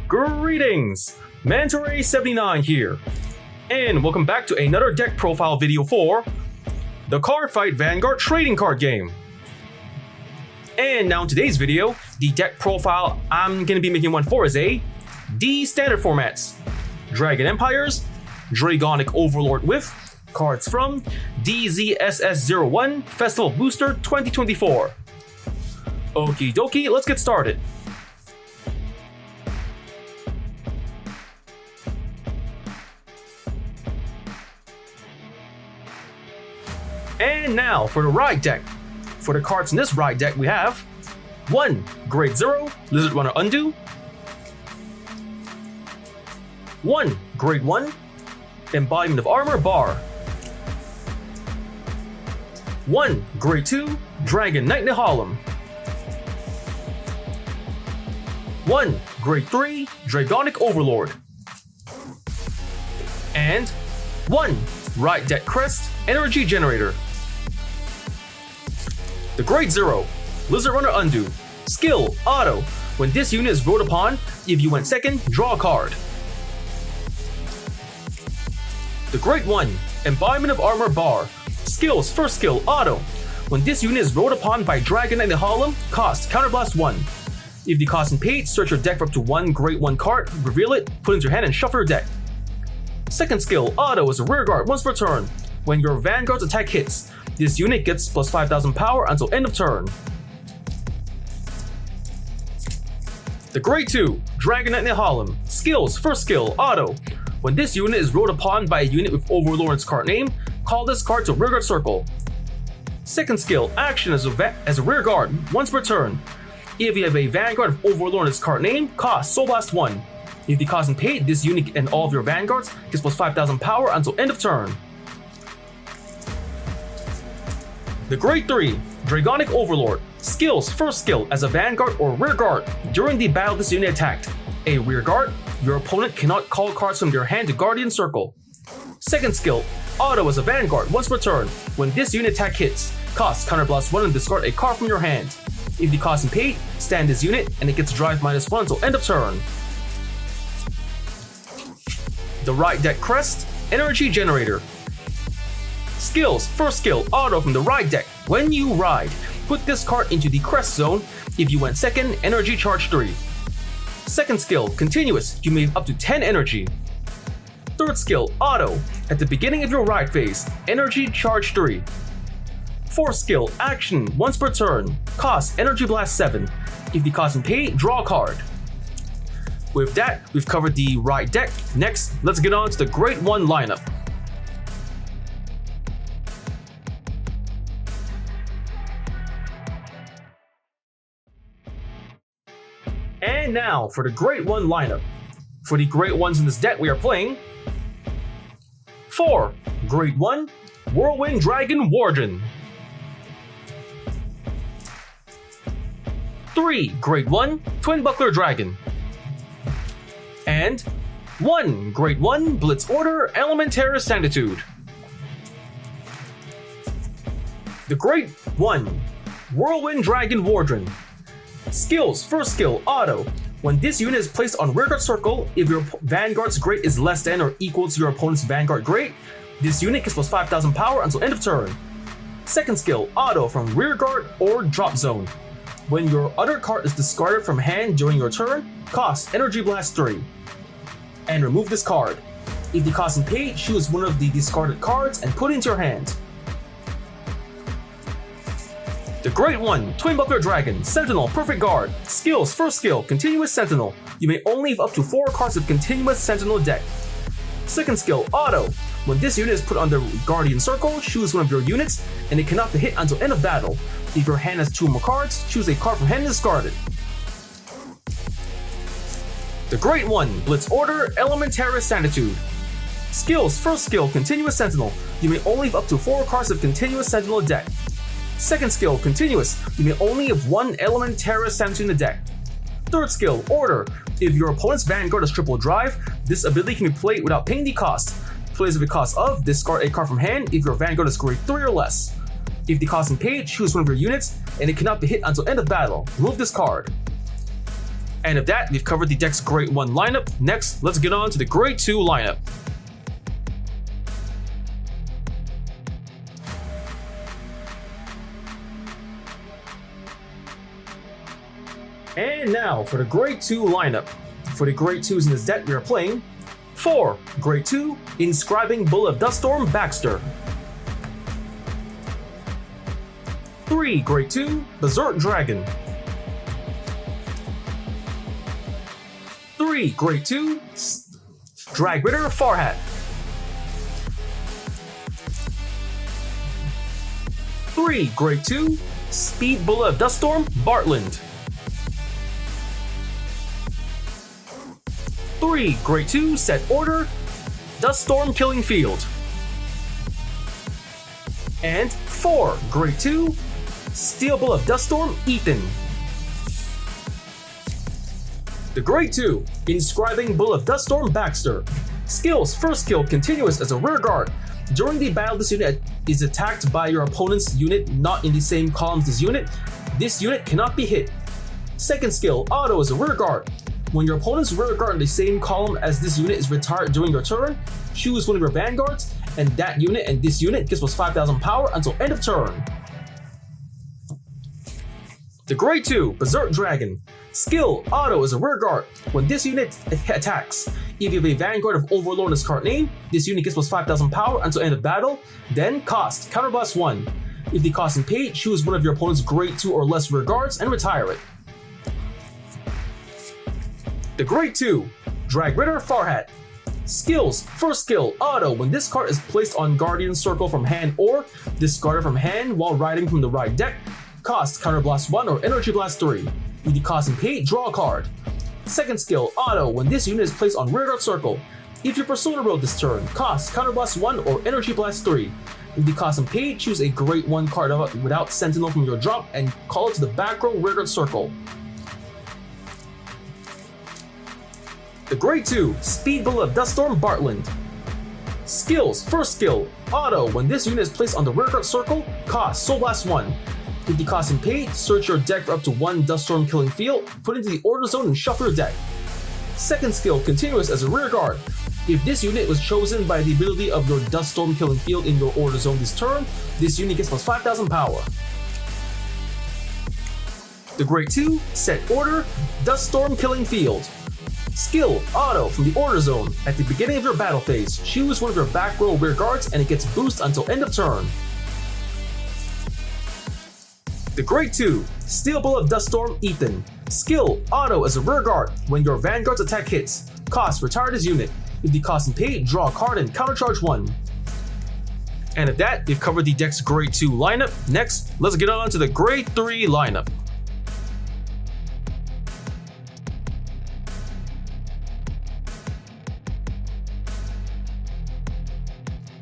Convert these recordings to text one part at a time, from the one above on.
Greetings! Mantore79 here, and welcome back to another deck profile video for the Cardfight Vanguard trading card game. And now in today's video, the deck profile I'm going to be making one for is a D standard formats, Dragon Empires, Dragonic Overlord with cards from DZ-SS01 Festival Booster 2024. Okie dokie, let's get started. And now for the ride deck. For the cards in this ride deck, we have 1 Grade 0 Lizard Runner Undo, 1 Grade 1 Embodiment of Armor Bar, 1 Grade 2 Dragon Knight Nehalem, 1 Grade 3 Dragonic Overlord, and 1 Ride Deck Crest Energy Generator. The Grade 0 Lizard Runner Undo. Skill, Auto. When this unit is ruled upon, if you went second, draw a card. The Grade 1 Embodiment of Armor Bar. Skills, first skill, Auto. When this unit is ruled upon by Dragon Knight Nehalem, cost, Counterblast 1. If the cost and paid, search your deck for up to 1 Grade 1 card, reveal it, put it into your hand and shuffle your deck. Second skill, Auto, is a rear guard once per turn. When your Vanguard's attack hits, this unit gets plus 5,000 power until end of turn. The Grade 2 Dragon Knight Nehalem. Skills, first skill, Auto. When this unit is ruled upon by a unit with Overlord's card name, call this card to rear guard circle. Second skill, action as a rear guard, once per turn. If you have a Vanguard of Overlord's card name, cost Soul Blast 1. If the cost and paid, this unit and all of your Vanguards gets plus 5,000 power until end of turn. The Grade 3 Dragonic Overlord. Skills, first skill, as a Vanguard or rear guard. During the battle this unit attacked, a rear guard, your opponent cannot call cards from their hand to Guardian Circle. Second skill, Auto as a Vanguard once per turn. When this unit attack hits, cost Counterblast 1 and discard a card from your hand. If the cost and paid, stand this unit and it gets drive -1 until end of turn. The Ride Deck Crest Energy Generator. Skills, first skill, Auto from the Ride Deck. When you ride, put this card into the Crest Zone. If you went second, Energy Charge 3. Second skill, Continuous, you may have up to 10 energy. Third skill, Auto, at the beginning of your ride phase, Energy Charge 3. Fourth skill, Action, once per turn, cost Energy Blast 7. If the cost and pay, draw a card. With that, we've covered the ride deck. Next, let's get on to the Grade 1 lineup. And now for the Grade 1 lineup. For the Grade 1s in this deck, we are playing 4 Grade 1 Whirlwind Dragon Warden, 3 Grade 1 Twin Buckler Dragon, and 1 Grade 1 Blitz Order Elementaris Sanctitude. The Grade 1 Whirlwind Dragon Warden. Skills, first skill, Auto. When this unit is placed on rearguard circle, if your Vanguard's grade is less than or equal to your opponent's Vanguard grade, this unit gets plus 5,000 power until end of turn. Second skill, Auto from rearguard or drop zone. When your other card is discarded from hand during your turn, cost Energy Blast 3. And remove this card. If the cost and paid, choose one of the discarded cards and put it into your hand. The Grade 1 Twin Buckler Dragon. Sentinel, Perfect Guard. Skills, first skill, Continuous Sentinel. You may only have up to 4 cards of Continuous Sentinel deck. Second skill, Auto. When this unit is put on the Guardian Circle, choose one of your units, and it cannot be hit until end of battle. If your hand has 2 or more cards, choose a card from hand and discard it. The Grade 1 Blitz Order Elementaris Sanctitude. Skills, first skill, Continuous Sentinel. You may only have up to 4 cards of Continuous Sentinel deck. Second skill, Continuous. You may only have 1 Elementaris Sanctitude in the deck. Third skill, Order. If your opponent's Vanguard is triple drive, this ability can be played without paying the cost. Plays with the cost of, discard a card from hand if your Vanguard is grade 3 or less. If the cost and paid, choose one of your units, and it cannot be hit until end of battle. Remove this card. And of that, we've covered the deck's Grade 1 lineup. Next, let's get on to the Grade 2 lineup. And now for the Grade 2 lineup. For the Grade 2s in this deck, we are playing 4. Grade 2, Inscribing Bull of Duststorm Baxter. 3. Grade 2, Berserk Dragon. 3. Grade 2, Drag Ritter Farhat. 3. Grade 2, Speed Bull of Duststorm Bartland. 3. Grade 2, Set Order Duststorm Killing Field. And 4. Grade 2, Steel Bull of Duststorm Ethan. The Grade 2, Inscribing Bull of Duststorm Baxter. Skills: first skill, continuous as a rear guard. During the battle, this unit is attacked by your opponent's unit not in the same column as this unit. This unit cannot be hit. Second skill, auto as a rear guard. When your opponent's rear guard in the same column as this unit is retired during your turn, choose one of your vanguards, and that unit and this unit gets plus 5,000 power until end of turn. The Grade 2, Berserk Dragon. Skill: auto as a rear guard. When this unit attacks, if you have a Vanguard of Overlord in its card name, this unit gets plus 5,000 power until end of battle. Then cost, counterblast 1. If the cost is paid, choose one of your opponent's Grade 2 or less rear guards and retire it. The Grade 2, Drag Ritter Farhat. Skills: first skill, auto. When this card is placed on Guardian Circle from hand or discarded from hand while riding from the right deck, cost, counterblast 1 or energy blast 3. If the cost is paid, draw a card. Second skill, auto. When this unit is placed on rearguard circle, if your Persona rolled this turn, cost, counterblast 1 or energy blast 3. If the cost is paid, choose a Grade 1 card without Sentinel from your drop and call it to the back row rearguard circle. The Grade 2, Speed Bull of Duststorm Bartland. Skills: first skill, auto. When this unit is placed on the rearguard circle, cost, Soul Blast 1. If the cost is paid, search your deck for up to 1 Duststorm Killing Field, put it into the order zone and shuffle your deck. Second skill, continuous as a rear guard. If this unit was chosen by the ability of your Duststorm Killing Field in your order zone this turn, this unit gets plus 5,000 power. The Grade 2, Set Order Duststorm Killing Field. Skill: auto. From the order zone, at the beginning of your battle phase, choose one of your back row rear guards and it gets boost until end of turn. The Grade 2, Steel Bull of Duststorm Ethan. Skill: auto as a rear guard. When your Vanguard's attack hits, cost, retire this unit. If the cost is paid, draw a card and countercharge 1. And at that, we've covered the deck's Grade 2 lineup. Next, let's get on to the Grade 3 lineup.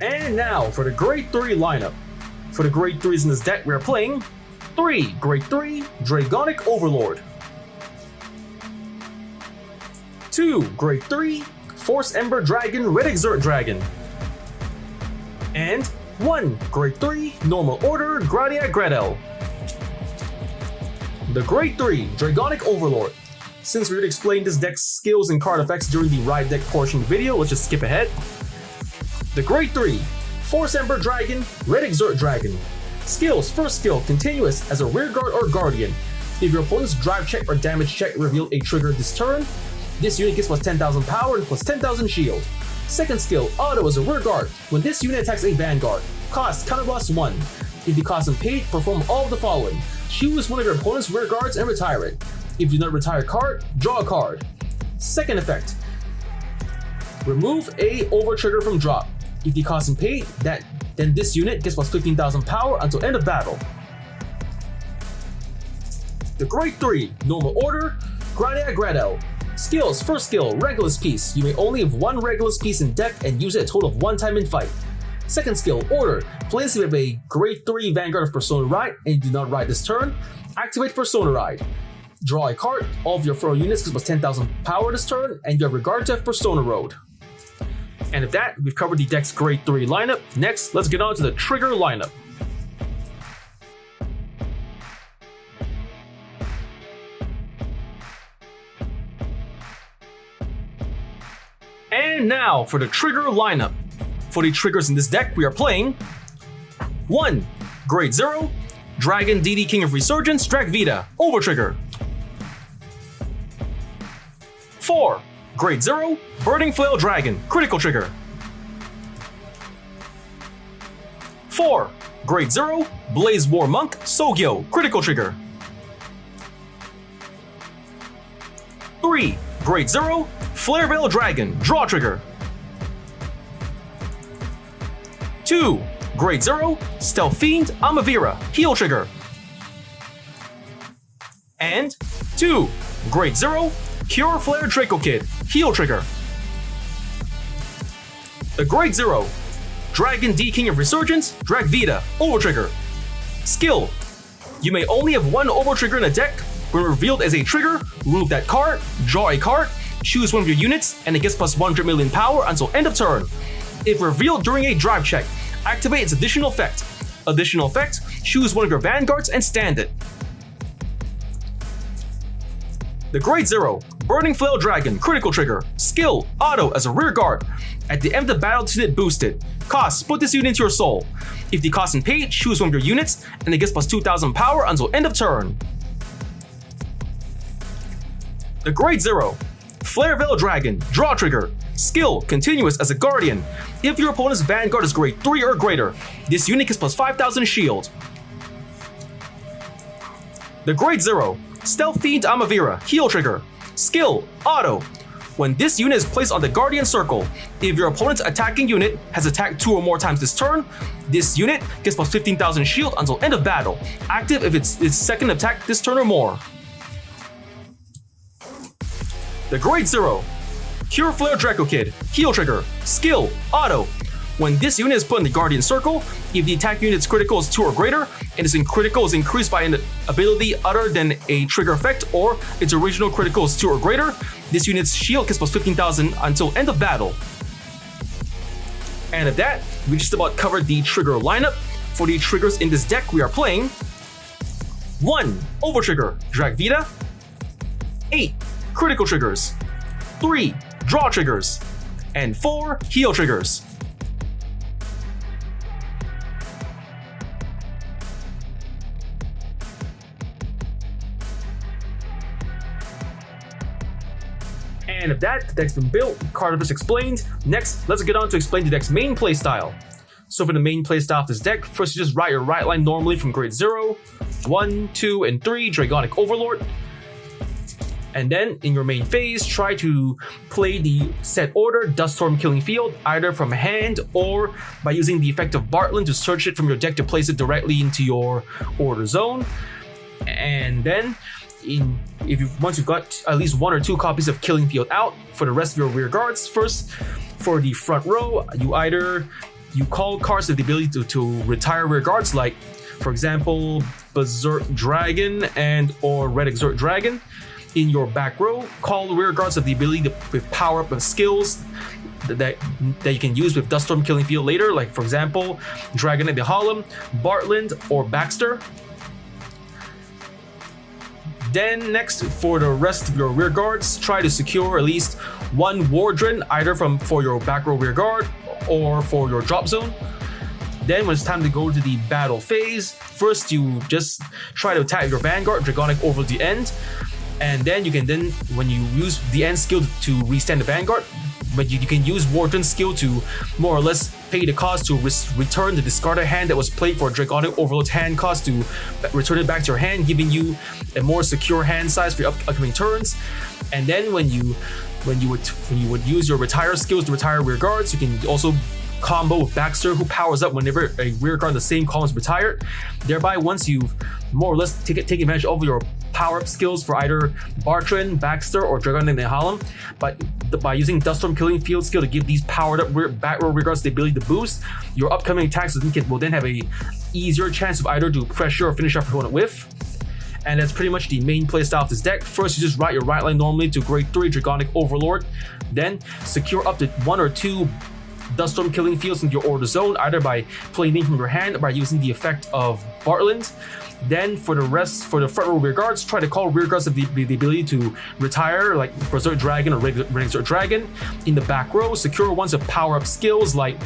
And now for the Grade 3 lineup. For the Grade 3s in this deck, we are playing 3. Grade 3, Dragonic Overlord. 2. Grade 3, Force Ember Dragon Red Exert Dragon. And 1. Grade 3, Normal Order Gradia Gradel. The Grade 3, Dragonic Overlord. Since we already explained this deck's skills and card effects during the ride deck portion of the video, let's just skip ahead. The Grade 3, Force Ember Dragon Red Exert Dragon. Skills: first skill, continuous as a rear guard or guardian. If your opponent's drive check or damage check revealed a trigger this turn, this unit gets plus 10,000 power and plus 10,000 shield. Second skill, auto as a rear guard. When this unit attacks a vanguard, cost, counterblast 1. If the cost is paid, perform all of the following. Choose one of your opponent's rear guards and retire it. If you do not retire a card, draw a card. Second effect, remove a over trigger from drop. If the cost is paid, then this unit gets plus 15,000 power until end of battle. The Grade 3, Normal Order Gradia Gradel. Skills: first skill, Regulus Piece. You may only have 1 Regulus Piece in deck and use it a total of 1 time in fight. Second skill, Order. Place if you have a Grade 3 Vanguard of Persona Ride and you do not ride this turn, activate Persona Ride. Draw a card. All of your 4 units get plus 10,000 power this turn, and you have regard to have Persona Road. And at that, we've covered the deck's Grade 3 lineup. Next, let's get on to the Trigger lineup. And now for the trigger lineup. For the triggers in this deck, we are playing 1. Grade 0, Dragon DD King of Resurgence, Drag Vita, Overtrigger. 4. Grade 0, Burning Flail Dragon, Critical Trigger. 4. Grade 0, Blaze War Monk, Sogyo, Critical Trigger. 3. Grade 0, Flare Veil Dragon, Draw Trigger. 2. Grade 0, Stealth Fiend, Amavira, Heal Trigger. And 2. Grade 0, Cure Flare Draco Kid, Heal Trigger. The Grade 0, Dragon D King of Resurgence, Drag Vita, Overtrigger. Skill: you may only have one Overtrigger in a deck. When revealed as a trigger, remove that card, draw a card, choose one of your units, and it gets plus 100 million power until end of turn. If revealed during a drive check, activate its additional effect. Additional effect: choose one of your Vanguards and stand it. The Grade 0, Burning Flail Dragon, Critical Trigger. Skill: auto as a rear guard. At the end of the battle, this unit boosted. Cost: put this unit into your soul. If the cost is paid, choose one of your units, and it gets plus 2000 power until end of turn. The Grade 0, Flare Veil Dragon, Draw Trigger. Skill: continuous as a guardian. If your opponent's Vanguard is grade 3 or greater, this unit gets plus 5000 shield. The Grade 0, Stealth Fiend Amavira, Heal Trigger. Skill: auto. When this unit is placed on the Guardian Circle, if your opponent's attacking unit has attacked 2 or more times this turn, this unit gets plus 15,000 shield until end of battle. Active if it's its second attack this turn or more. The Grade 0, Cure Flare Draco Kid, Heal Trigger. Skill: auto. When this unit is put in the Guardian Circle, if the attack unit's critical is 2 or greater, and its critical is increased by an ability other than a trigger effect, or its original critical is 2 or greater, this unit's shield gets plus 15,000 until end of battle. And at that, we just about covered the trigger lineup. For the triggers in this deck, we are playing 1. Overtrigger, Drag Vita. 8. Critical Triggers. 3. Draw Triggers. And 4. Heal Triggers. And if that, the deck's been built, card is explained. Next, let's get on to explain the deck's main playstyle. So for the main playstyle of this deck, first you just write your right line normally from grade 0, 1, 2, and 3, Dragonic Overlord. And then in your main phase, try to play the set order Duststorm Killing Field, either from hand or by using the effect of Bartland to search it from your deck to place it directly into your order zone. And then once you've got at least 1 or 2 copies of Killing Field out, for the rest of your rear guards, first for the front row, you call cards with the ability to retire rear guards, like for example Berserk Dragon and or Red Exort Dragon. In your back row, call rear guards of the ability to with power up of skills that you can use with Duststorm Killing Field later, like for example Dragon at the Harlem, Bartland, or Baxter. Then next, for the rest of your rear guards, try to secure at least 1 Wardren, either for your back row rear guard or for your drop zone. Then when it's time to go to the battle phase, first you just try to attack your Vanguard, Dragonic Overlord the end. And then you can when you use the end skill to restand the Vanguard, but you can use Wardren's skill to more or less pay the cost to return the discarded hand that was played for Dragonic Overlord's hand cost to return it back to your hand, giving you a more secure hand size for your upcoming turns. And then when you would use your retire skills to retire rear guards, you can also combo with Baxter, who powers up whenever a rear guard in the same column is retired. Thereby, once you've more or less take advantage of your power-up skills for either Bartran, Baxter, or Dragon in the Harlem, but by using Duststorm Killing Field skill to give these powered-up back row rear guards the ability to boost, your upcoming attacks will then have a easier chance of either to pressure or finish off your opponent with. And that's pretty much the main playstyle of this deck. First, you just write your right line normally to grade 3 Dragonic Overlord, then secure up to 1 or 2 Dust Storm killing fields into your order zone, either by playing name from your hand or by using the effect of Bartland. Then for the rest, for the front row rear guards, try to call rear guards with the ability to retire, like Berserk Dragon or Berserk Dragon. In the back row, secure ones with power-up skills like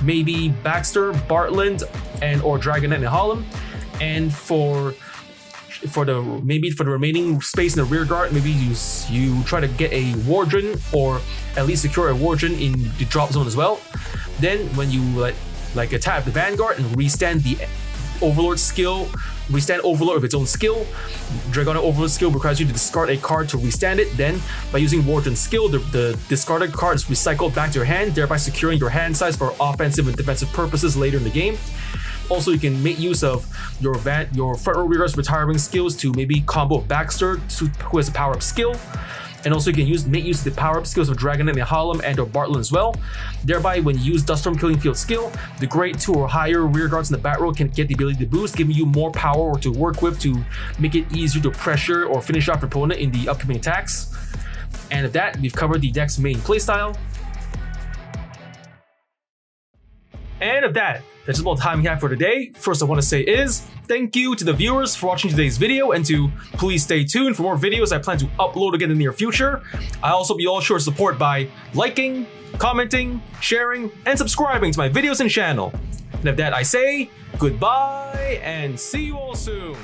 maybe Baxter, Bartland, and or Dragonet and Harlem. And for the remaining space in the rear guard, maybe you try to get a Wardren or at least secure a Wardren in the drop zone as well. Then when you like attack the Vanguard and restand the Overlord skill, restand Overlord with its own skill. Dragonic Overlord skill requires you to discard a card to restand it. Then by using Wardren's skill, the discarded card is recycled back to your hand, thereby securing your hand size for offensive and defensive purposes later in the game. Also, you can make use of your front row rear guards retiring skills to maybe combo Baxter, who has a power-up skill. And also you can make use of the power-up skills of Dragonet and Harlem and or Bartland as well. Thereby, when you use Dust Storm Killing Field skill, the grade 2 or higher rear guards in the back row can get the ability to boost, giving you more power to work with to make it easier to pressure or finish off your opponent in the upcoming attacks. And with that, we've covered the deck's main playstyle. And of that, that's about the time we have for today. First I want to say is, thank you to the viewers for watching today's video, and to please stay tuned for more videos I plan to upload again in the near future. I also be all sure to support by liking, commenting, sharing, and subscribing to my videos and channel. And of that I say, goodbye and see you all soon.